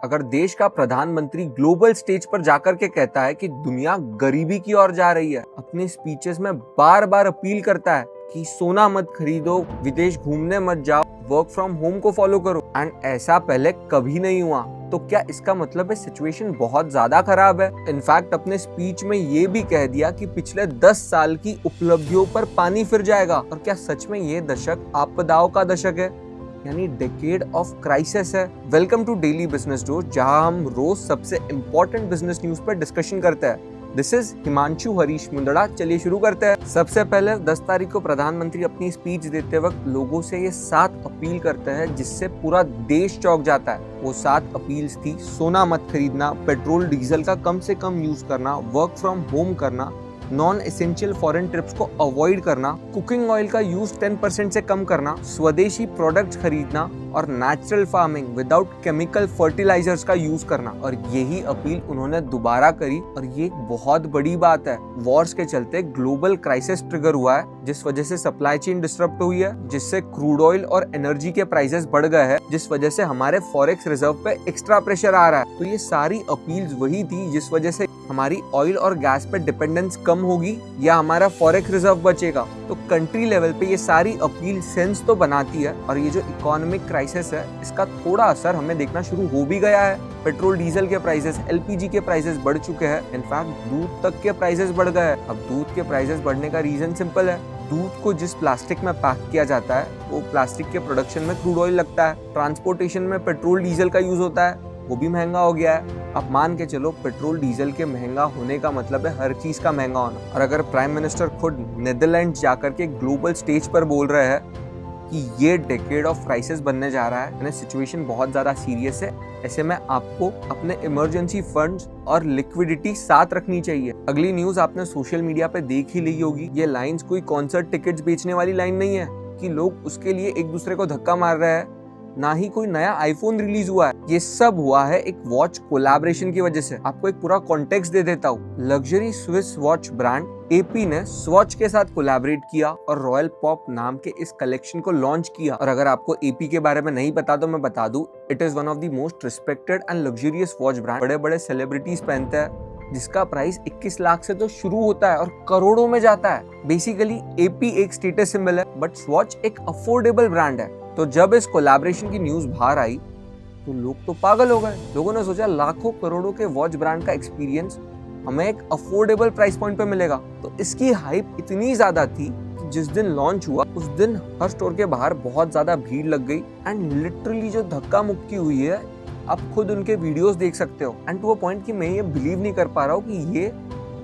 अगर देश का प्रधानमंत्री ग्लोबल स्टेज पर जाकर के कहता है कि दुनिया गरीबी की ओर जा रही है, अपने स्पीचेस में बार बार अपील करता है कि सोना मत खरीदो, विदेश घूमने मत जाओ, वर्क फ्रॉम होम को फॉलो करो, एंड ऐसा पहले कभी नहीं हुआ, तो क्या इसका मतलब है सिचुएशन बहुत ज्यादा खराब है? इनफैक्ट अपने स्पीच में ये भी कह दिया कि पिछले 10 साल की उपलब्धियों पर पानी फिर जाएगा। और क्या सच में ये दशक आपदाओं का दशक है, यानी डेकेड ऑफ क्राइसिस है? Welcome to daily business dose, जहां हम रोज सबसे इंपॉर्टेंट बिजनेस न्यूज पर डिस्कशन करते हैं। This is Himanshu Harish Mundra. चलिए शुरू करते हैं। सबसे पहले 10 तारीख को प्रधानमंत्री अपनी स्पीच देते वक्त लोगों से ये 7 अपील करते हैं जिससे पूरा देश चौंक जाता है। वो 7 अपील्स थी: सोना मत खरीदना, पेट्रोल डीजल का कम से कम यूज करना, वर्क फ्रॉम होम करना, नॉन एसेंशियल फॉरेन ट्रिप्स को अवॉइड करना, कुकिंग ऑयल का यूज 10% से कम करना, स्वदेशी प्रोडक्ट्स खरीदना और natural farming without chemical fertilizers का यूज करना। और यही अपील उन्होंने दोबारा करी। और ये एक बहुत बड़ी बात है। वॉर्स के चलते ग्लोबल क्राइसिस ट्रिगर हुआ है, जिस वजह से सप्लाई चेन डिस्टर्ब हुई है, जिससे क्रूड ऑयल और एनर्जी के प्राइसेस बढ़ गए हैं, जिस वजह से हमारे फॉरेक्स रिजर्व पे एक्स्ट्रा प्रेशर आ रहा है। तो ये सारी अपील्स वही थी जिस वजह से हमारी ऑयल और गैस पे डिपेंडेंस कम होगी या हमारा फॉरेक्स रिजर्व बचेगा। तो कंट्री लेवल पे ये सारी अपील सेंस तो बनाती है। और ये जो इकोनॉमिक क्राइसिस है, इसका थोड़ा असर हमें देखना शुरू हो भी गया है। पेट्रोल डीजल के प्राइसेस, एलपीजी के प्राइसेस बढ़ चुके हैं। इनफैक्ट दूध तक के प्राइसेस बढ़ गए हैं। अब दूध के प्राइसेस बढ़ने का रीजन सिंपल है। दूध को जिस प्लास्टिक में पैक किया जाता है, वो प्लास्टिक के प्रोडक्शन में क्रूड ऑयल लगता है। ट्रांसपोर्टेशन में पेट्रोल डीजल का यूज होता है, वो भी महंगा हो गया है। अब मान के चलो, पेट्रोल डीजल के महंगा होने का मतलब है हर चीज का महंगा होना। और अगर प्राइम मिनिस्टर खुद नीदरलैंड जाकर के ग्लोबल स्टेज पर बोल रहे हैं कि ये डेकेड ऑफ क्राइसिस बनने जा रहा है, यानी सिचुएशन बहुत ज्यादा सीरियस है, ऐसे में आपको अपने इमरजेंसी फंड्स और लिक्विडिटी साथ रखनी चाहिए। अगली न्यूज आपने सोशल मीडिया पे देख ही ली होगी। ये लाइंस कोई कॉन्सर्ट टिकट्स बेचने वाली लाइन नहीं है कि लोग उसके लिए एक दूसरे को धक्का मार रहे हैं, ना ही कोई नया आईफोन रिलीज हुआ है। ये सब हुआ है एक वॉच कोलैबोरेशन की वजह से। आपको एक पूरा कॉन्टेक्स्ट दे देता हूँ। Luxury Swiss watch brand AP ने स्वॉच के साथ कोलैबोरेट किया और रॉयल पॉप नाम के इस कलेक्शन को लॉन्च किया। और अगर आपको एपी के बारे में नहीं पता तो मैं बता दूं, it is one of the most respected and luxurious watch brand. बड़े बड़े सेलिब्रिटीज पहनते हैं, जिसका प्राइस 21 लाख से तो शुरू होता है और करोड़ों में जाता है। बेसिकली एपी एक स्टेटस सिंबल है, बट स्वॉच एक अफोर्डेबल ब्रांड है। तो जब इस कोलैबोरेशन की न्यूज बाहर आई तो लोग तो पागल हो गए। लोगों ने सोचा लाखों करोड़ों के वॉच ब्रांड का एक्सपीरियंस हमें एक अफोर्डेबल प्राइस पॉइंट पे मिलेगा। तो इसकी हाइप इतनी ज्यादा थी कि जिस दिन लॉन्च हुआ उस दिन हर स्टोर के बाहर बहुत ज्यादा भीड़ लग गई। एंड लिटरली जो धक्का मुक्की हुई है, आप खुद उनके वीडियोस देख सकते हो। एंड टू अ पॉइंट कि मैं ये बिलीव नहीं कर पा रहा हूँ कि ये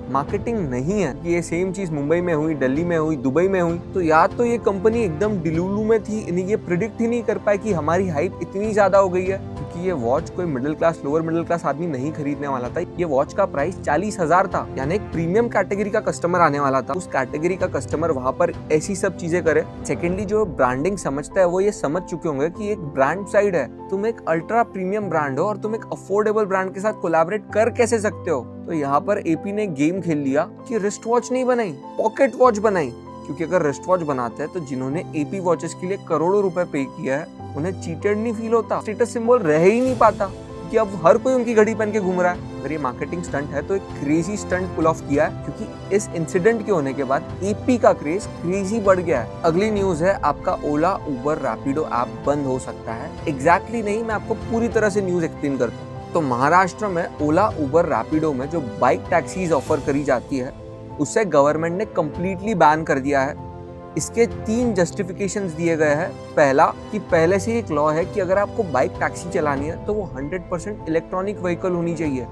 मार्केटिंग नहीं है, कि ये सेम चीज मुंबई में हुई, दिल्ली में हुई, दुबई में हुई। तो या तो ये कंपनी एकदम डिलूलू में थी, इन्हें ये प्रिडिक्ट ही नहीं कर पाए कि हमारी हाइप इतनी ज्यादा हो गई है। क्योंकि ये वॉच कोई middle class, lower middle class आदमी नहीं खरीदने वाला था। ये वॉच का प्राइस 40,000 था, यानी एक प्रीमियम कैटेगरी का कस्टमर आने वाला था। उस कैटेगरी का कस्टमर वहां पर ऐसी सब चीजें करे। सेकेंडली, जो ब्रांडिंग समझता है वो ये समझ चुके होंगे कि एक ब्रांड साइड है, तुम एक अल्ट्रा प्रीमियम ब्रांड हो और तुम एक अफोर्डेबल ब्रांड के साथ कोलैबोरेट कर कैसे सकते हो। तो यहाँ पर एपी ने गेम खेल लिया कि रिस्ट वॉच नहीं बनाई, पॉकेट वॉच बनाई। क्योंकि अगर रिस्ट वॉच बनाते हैं तो जिन्होंने एपी वॉचेस के लिए करोड़ों रुपए पे किया है, उन्हें चीटेड नहीं फील होता, स्टेटस सिंबल रह ही नहीं पाता कि अब हर कोई उनकी घड़ी पहन के घूम रहा है। अगर ये मार्केटिंग स्टंट है तो एक क्रेजी स्टंट पुल ऑफ किया है, क्योंकि इस इंसिडेंट के होने के बाद एपी का क्रेज क्रेजी बढ़ गया है। अगली न्यूज है, आपका ओला, उबर, रैपिडो ऐप बंद हो सकता है। एग्जैक्टली नहीं, मैं आपको पूरी तरह से न्यूज एक्सप्लेन करता हूँ। तो महाराष्ट्र में ओला, उबर, रैपिडो में जो बाइक टैक्सीज ऑफर करी जाती है, उसे गवर्नमेंट ने कंप्लीटली बैन कर दिया है। इसके 3 जस्टिफिकेशंस दिए गए हैं। पहला, कि पहले से एक लॉ है कि अगर आपको बाइक टैक्सी चलानी है तो वो 100% इलेक्ट्रॉनिक व्हीकल होनी चाहिए,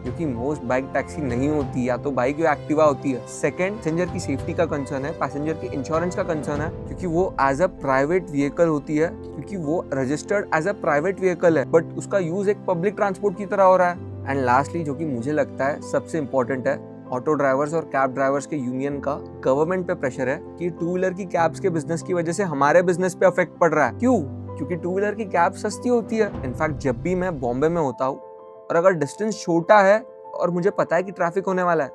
क्योंकि मोस्ट बाइक टैक्सी नहीं होती, या तो बाइक या एक्टिवा होती है। सेकंड, पैसेंजर की सेफ्टी का कंसर्न है, पैसेंजर की इंश्योरेंस का कंसर्न है, क्योंकि वो एज अ प्राइवेट व्हीकल होती है, क्योंकि वो registered as a private vehicle है, बट उसका यूज एक पब्लिक ट्रांसपोर्ट की तरह हो रहा है। एंड लास्टली, जो कि मुझे लगता है सबसे इंपॉर्टेंट है, ऑटो ड्राइवर्स और कैब ड्राइवर्स के यूनियन का गवर्नमेंट पे प्रेशर है कि टू व्हीलर की कैब्स के बिजनेस की वजह से हमारे बिजनेस पे अफेक्ट पड़ रहा है। क्यों? क्योंकि टू व्हीलर की कैब सस्ती होती है। इनफैक्ट जब भी मैं बॉम्बे में होता हूँ और अगर डिस्टेंस छोटा है और मुझे पता है कि ट्रैफिक होने वाला है,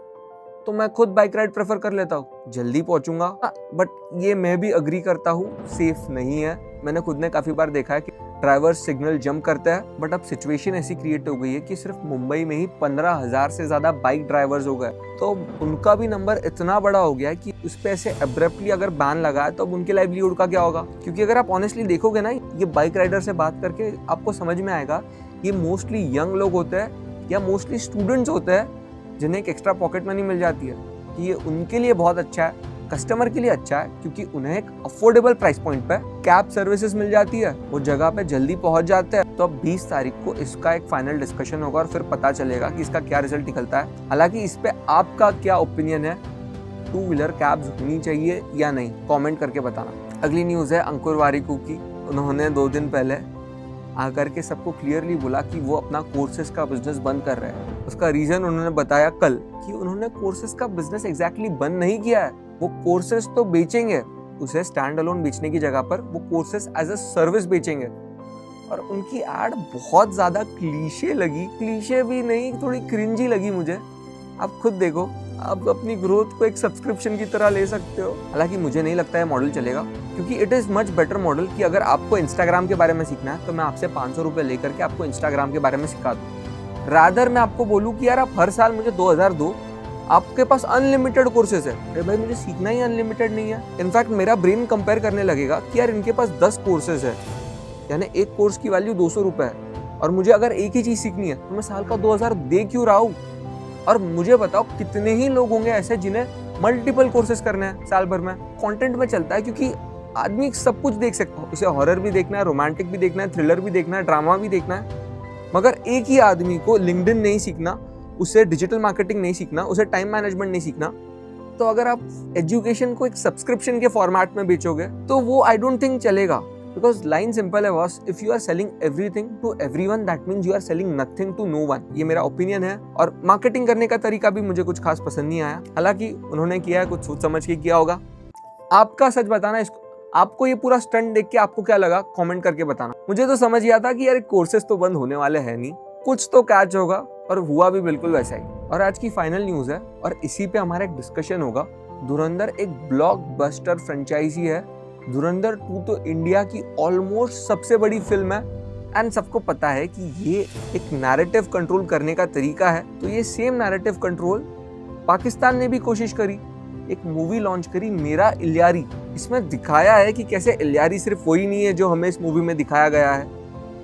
तो मैं खुद बाइक राइड प्रेफर कर लेता हूँ, जल्दी पहुंचूंगा। बट ये मैं भी अग्री करता हूँ, सेफ नहीं है। मैंने खुद ने काफी बार देखा है कि ड्राइवर सिग्नल जंप करता है। बट अब सिचुएशन ऐसी क्रिएट हो गई है कि सिर्फ मुंबई में ही 15,000 से ज्यादा बाइक ड्राइवर्स हो गए, तो उनका भी नंबर इतना बड़ा हो गया है कि उस पे ऐसे अब्रप्टली अगर बैन लगा है तो अब उनके लाइवलीहुड का क्या होगा। क्योंकि अगर आप ऑनेस्टली देखोगे ना, ये बाइक राइडर से बात करके आपको समझ में आएगा ये मोस्टली यंग लोग होते हैं या मोस्टली स्टूडेंट्स होते हैं जिन्हें एक एक्स्ट्रा पॉकेट मनी मिल जाती है। कि ये उनके लिए बहुत अच्छा है, कस्टमर के लिए अच्छा है, क्योंकि उन्हें एक अफोर्डेबल प्राइस पॉइंट पे कैब सर्विसेज मिल जाती है, वो जगह पे जल्दी पहुंच जाते हैं। तो अब 20 तारीख को इसका एक फाइनल डिस्कशन होगा और फिर पता चलेगा कि इसका क्या रिजल्ट निकलता है। हालांकि इस पे आपका क्या ओपिनियन है, 2 व्हीलर कैब्स होनी चाहिए या नहीं, कमेंट करके बताना। अगली न्यूज़ है अंकुर वारिकू की। उन्होंने 2 दिन पहले आकर के सबको क्लियरली बोला कि वो अपना कोर्सेज का बिजनेस बंद कर रहे हैं। उसका रीजन उन्होंने बताया कल कि उन्होंने कोर्सेज का बिजनेस एग्जैक्टली बंद नहीं किया है, वो कोर्सेज तो बेचेंगे, उसे स्टैंड अलोन बेचने की जगह पर वो कोर्सेज एज अ सर्विस बेचेंगे। और उनकी एड बहुत ज्यादा क्लीशे लगी, क्लीशे भी नहीं, थोड़ी क्रिंजी लगी मुझे। आप खुद देखो, आप अपनी ग्रोथ को एक सब्सक्रिप्शन की तरह ले सकते हो। हालांकि मुझे नहीं लगता है मॉडल चलेगा, क्योंकि it is much better model कि अगर आपको इंस्टाग्राम के बारे में सीखना है तो मैं आपसे 500 रुपए लेकर के आपको इंस्टाग्राम के बारे में सिखा दूं। रादर मैं आपको बोलूं कि यार आप हर साल मुझे 2000 दो, आपके पास अनलिमिटेड कोर्सेज है। अरे भाई, मुझे सीखना ही अनलिमिटेड नहीं है। इनफैक्ट मेरा ब्रेन कंपेयर करने लगेगा कि यार इनके पास 10 कोर्सेज है, यानी एक कोर्स की वैल्यू 200 रुपए है, और मुझे अगर एक ही चीज सीखनी है तो मैं साल का 2000 दे क्यों रहा हूँ। और मुझे बताओ कितने ही लोग होंगे ऐसे जिन्हें मल्टीपल कोर्सेज करने हैं साल भर में। कंटेंट में चलता है क्योंकि आदमी सब कुछ देख सकता है, उसे हॉरर भी देखना है, रोमांटिक भी देखना है, थ्रिलर भी देखना है, ड्रामा भी देखना है। मगर एक ही आदमी को लिंक्डइन नहीं सीखना, उसे डिजिटल मार्केटिंग नहीं सीखना, उसे टाइम मैनेजमेंट नहीं सीखना। तो अगर आप एजुकेशन को एक सब्सक्रिप्शन के फॉर्मेट में बेचोगे तो वो आई डोंट थिंक चलेगा। बिकॉज लाइन सिंपल है boss, if you are selling everything to everyone that means you are selling nothing to no one. ये मेरा ओपिनियन है, और मार्केटिंग करने का तरीका भी मुझे कुछ खास पसंद नहीं आया। हालांकि उन्होंने किया है, कुछ सोच समझ के किया होगा। आपका सच बताना, इसको आपको ये पूरा स्टंट देख के आपको क्या लगा, कमेंट करके बताना। मुझे तो समझ गया था कि यार कोर्सेज तो बंद होने वाले हैं नहीं, कुछ तो कैच होगा, और हुआ भी बिल्कुल वैसा ही। और आज की फाइनल न्यूज है और इसी पे हमारा एक डिस्कशन होगा। धुरंधर एक ब्लॉकबस्टर फ्रेंचाइजी है। धुरंधर 2 तो इंडिया की ऑलमोस्ट सबसे बड़ी फिल्म है, एंड सबको पता है कि ये एक नैरेटिव कंट्रोल करने का तरीका है। तो ये सेम नैरेटिव कंट्रोल पाकिस्तान ने भी कोशिश करी, एक मूवी लॉन्च करी मेरा इल्यारी। इसमें दिखाया है कि कैसे इल्यारी सिर्फ वही नहीं है जो हमें इस मूवी में दिखाया गया है,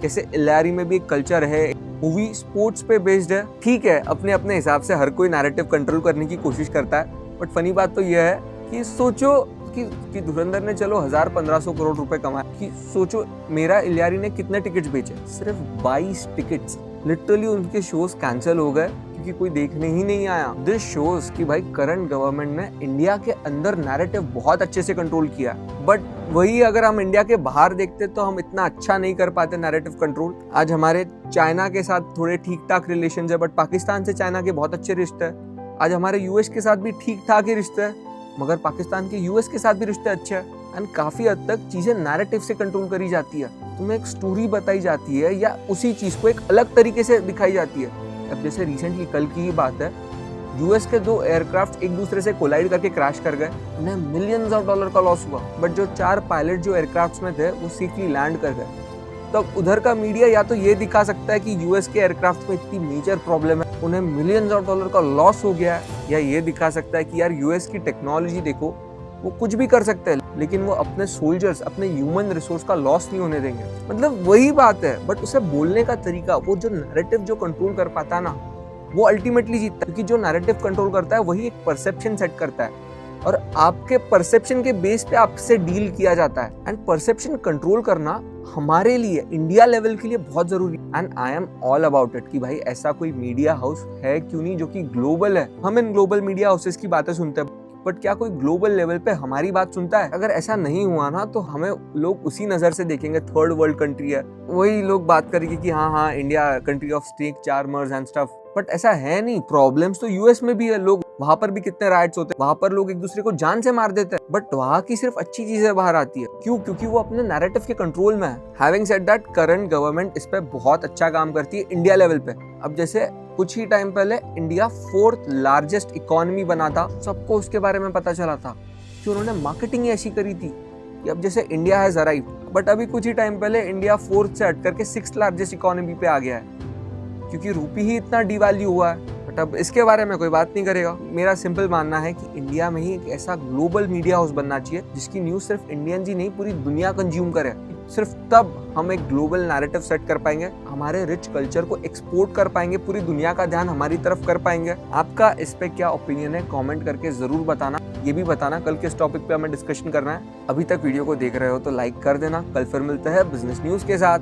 कैसे इल्यारी में भी एक कल्चर है। मूवी स्पोर्ट्स पे बेस्ड है, ठीक है, अपने अपने हिसाब से हर कोई नैरेटिव कंट्रोल करने की कोशिश करता है। बट फनी बात तो यह है कि सोचो कि धुरंधर ने चलो 1000-1500 करोड़ रुपए कमाए, कि सोचो मेरा इल्यारी ने कितने टिकट्स बेचे, सिर्फ 22 टिकट्स। लिटरली उनके शोज कैंसिल हो गए क्योंकि कोई देखने ही नहीं आया। दिस शोज कि भाई करंट गवर्नमेंट ने इंडिया के अंदर नैरेटिव बहुत अच्छे से कंट्रोल किया, बट वही अगर हम इंडिया के बाहर देखते तो हम इतना अच्छा नहीं कर पाते नैरेटिव कंट्रोल। आज हमारे चाइना के साथ थोड़े ठीक ठाक रिलेशन है, बट पाकिस्तान से चाइना के बहुत अच्छे रिश्ते हैं। आज हमारे यूएस के साथ भी ठीक ठाक ही रिश्ते हैं, मगर पाकिस्तान के यूएस के साथ भी रिश्ते अच्छे हैं। एंड काफी हद तक चीजें नैरेटिव से कंट्रोल करी जाती है, तुम्हें एक स्टोरी बताई जाती है या उसी चीज को एक अलग तरीके से दिखाई जाती है। अब जैसे रिसेंटली कल की ही बात है, यूएस के 2 एयरक्राफ्ट एक दूसरे से कोलाइड करके क्रैश कर गए, उन्हें मिलियंस ऑफ डॉलर का लॉस हुआ, बट जो 4 पायलट जो एयरक्राफ्ट में थे वो सेफली लैंड कर गए। तो उधर का मीडिया या तो ये दिखा सकता है कि यूएस के एयरक्राफ्ट में इतनी मेजर प्रॉब्लम है, उन्हें मिलियंस ऑफ डॉलर का लॉस हो गया है, या ये दिखा सकता है कि यार यूएस की टेक्नोलॉजी देखो, वो कुछ भी कर सकते हैं, लेकिन वो अपने सोल्जर्स, अपने ह्यूमन रिसोर्स का लॉस नहीं होने देंगे। मतलब वही बात है, बट उसे बोलने का तरीका, वो जो नैरेटिव जो कंट्रोल कर पाता है ना, वो अल्टीमेटली जीतता है। क्योंकि जो नैरेटिव कंट्रोल करता है वही एक परसेप्शन सेट करता है, और आपके परसेप्शन के बेस पे आपसे डील किया जाता है। एंड परसेप्शन कंट्रोल करना हमारे लिए इंडिया लेवल के लिए बहुत जरूरी है। And I am all about it कि भाई ऐसा कोई मीडिया हाउस है क्यों नहीं जो कि ग्लोबल है। हम इन ग्लोबल मीडिया हाउसेस की बातें सुनते हैं, बट क्या कोई ग्लोबल लेवल पे हमारी बात सुनता है? अगर ऐसा नहीं हुआ ना तो हमें लोग उसी नजर से देखेंगे, थर्ड वर्ल्ड कंट्री है, वही लोग बात करेंगे कि हाँ India country of snake charmers and stuff. But ऐसा है नहीं, प्रॉब्लम्स तो यूएस में भी है, लोग वहां पर भी कितने राइट्स होते हैं, वहां पर लोग एक दूसरे को जान से मार देते हैं, बट वहां की सिर्फ अच्छी चीजें बाहर आती है। क्यों? क्योंकि वो अपने नैरेटिव के कंट्रोल में है। Having said that, current government इस पे बहुत अच्छा काम करती है इंडिया लेवल पे। अब जैसे कुछ ही टाइम पहले इंडिया 4th लार्जेस्ट इकोनॉमी बना था, सबको उसके बारे में पता चला था कि उन्होंने मार्केटिंग ऐसी करी थी कि अब जैसे इंडिया हैज अराइव्ड, बट अभी कुछ ही टाइम पहले इंडिया 4th से हट करके 6th लार्जेस्ट इकोनॉमी पे आ गया है, क्योंकि रूपी ही इतना डिवैल्यू हुआ है। बट अब इसके बारे में कोई बात नहीं करेगा। मेरा सिंपल मानना है कि इंडिया में ही एक ऐसा ग्लोबल मीडिया हाउस बनना चाहिए जिसकी न्यूज सिर्फ इंडियंस ही नहीं पूरी दुनिया कंज्यूम करे। सिर्फ तब हम एक ग्लोबल नैरेटिव सेट कर पाएंगे, हमारे रिच कल्चर को एक्सपोर्ट कर पाएंगे, पूरी दुनिया का ध्यान हमारी तरफ कर पाएंगे। आपका इस पे क्या ओपिनियन है, कमेंट करके जरूर बताना। ये भी बताना कल किस टॉपिक पे हमें डिस्कशन करना है। अभी तक वीडियो को देख रहे हो तो लाइक कर देना। कल फिर मिलते हैं बिजनेस न्यूज के साथ।